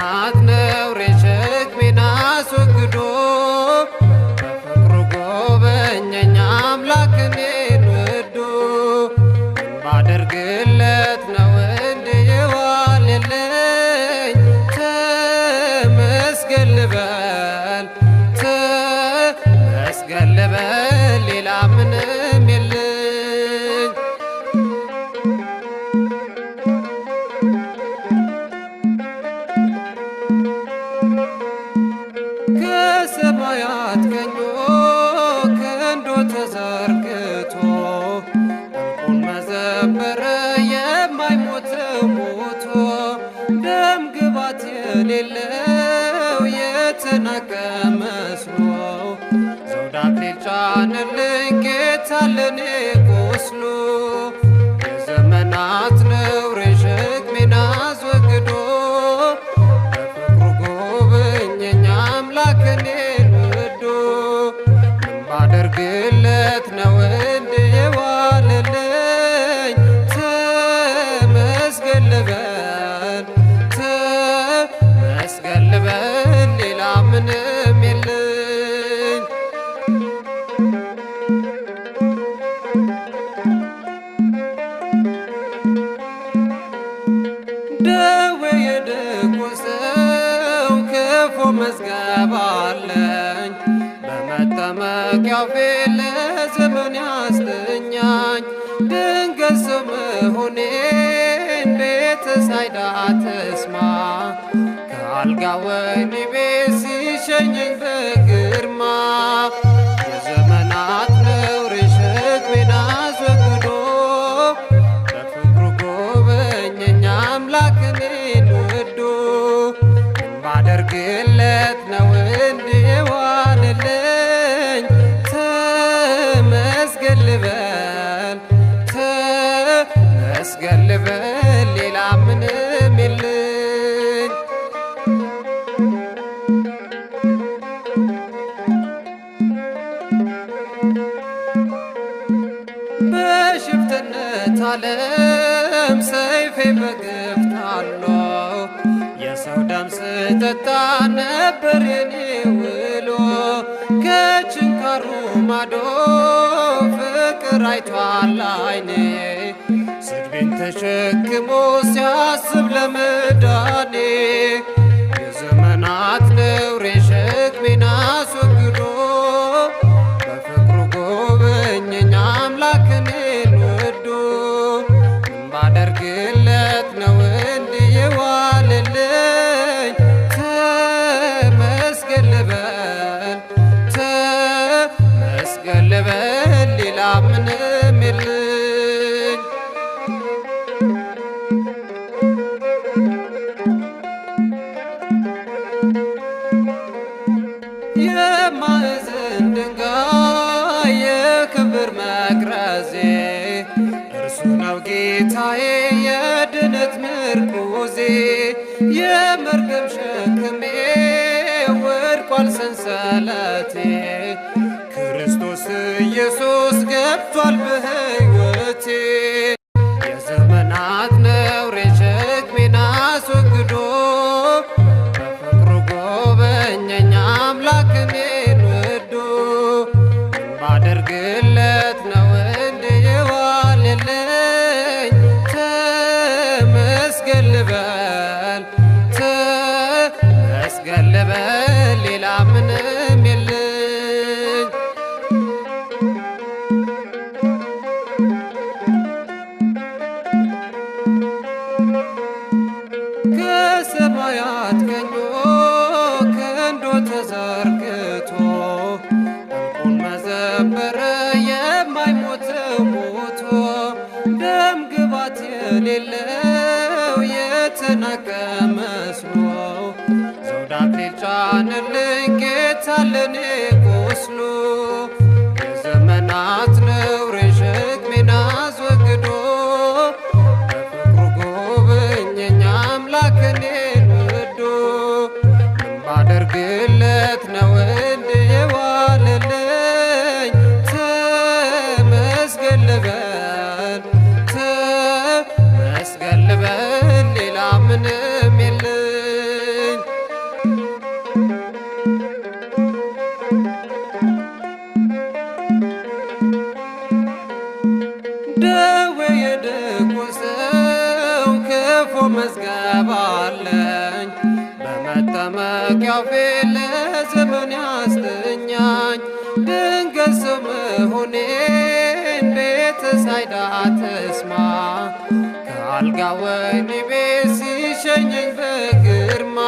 የዘመናት ነውሬ ሸክሜን አስወግዶ በፍቅሩ ጎበኘኝ አምላክ እኔን ወዶ ምን ባደርግለት ነው እንዲህ የዋለልኝ? ተመስገን ልበል ተመስገን ልበል ሌላ ምንም የለኝ። ከሰማያት ቀኞ ክንዶ ተዘርግቶ ዕንቁን መዘበረ የማይሞተው ሞቶ ደም ግባት የሌለው የተናቀ መስሎ ዘውድ አክሊል ጫነልኝ ጌታ ለኔ ቆስሎ የዘመናት ነውሬ ሸክሜን አስወግዶ በፍቅሩ ጎበኘኝ አምላክ እኔን ወዶ ምን ባደርግለት ነው እንዲህ የዋለልኝ? ተመስገን ልበል ተመስገን ልበል ሌላ ምንም የለኝ። ደዌ የደቆሰው ክፉ መዝገብ አለኝ በመጠመቂያው ፊት ለዘመን ያስተኛኝ ድንገት ሰው መሆኔን ቤተ ሳይዳ ተስማ ከአልጋ ወህኒ ቤት ሲሸኘኝ በግርማ የዘመናት ነውሬ ሸክሜን አስወግዶ በፍቅሩ ጎበኘኝ አምላክ እኔን ወዶ ምን ባደርግለት ነው እንዲህ የዋለልኝ? ተመስገን ልበል ተመስገን ልበል ሌላ ምንም የለኝ። በሽፍትነት ዓለም ሰይፌ በግፍ ታሎ የሰው ደም ስጠጣ ነበር የኔ ውሎ ከችንካሩ ማዶ ፍቅር አይቷል አይኔ ስድቤን ተሸክሞ ሲያስብ ለመዳኔ የዘመናት ነውሬ ሸክሜን አስወግዶ በፍቅሩ ጎበኘኝ አምላክ እኔን ወዶ ምን ባደርግለት ነው እንዲህ የዋለልኝ? ተመስገን ልበል ተመስገን ልበል ሌላ ምንም የለኝ። የማዕዘን ድንጋይ የክብር መቅረዜ እርሱ ነው ጌታዬ የድነት ምርኩዜ የመርገም ሸክሜ ወድቋል ሰንሰለቴ ክርስቶስ ኢየሱስ ገብቷል በሕይወቴ የዘመናት ነውሬ ሸክሜን አስወግዶ በፍቅሩ ጎበኘኝ አምላክ እኔን ወዶ ምን ባደርግለት ነው እንዲህ የዋለልኝ? ተመስገን ልበል ተመስገን ልበል ሌላ ምንም የለኝ። ከሰማያት ቀኞ ክንዶ ተዘርግቶ ዕንቁን መዘበረ የማይሞተው ሞቶ ደም ግባት የሌለው የተናቀ መስሎ ዘውድ አክሊል ጫነልኝ ጌታ ለኔ ቆስሎ የዘመናት ነውሬ ሸክሜን አስወግዶ በፍቅሩ ጎበኘኝ አምላክ እኔን ወዶ ምን ባደርግለት ነው እንዲህ የዋለልኝ? ተመስገን ልበል ተመስገን ልበል ሌላ ምንም የለኝ። አለኝ በመጠመቂያው ፊት ለዘመን ያስተኛኝ ድንገት ሰው መሆኔን ቤተ ሳይዳ ተስማ ከአልጋ ወህኒ ቤት ሲሸኘኝ በግርማ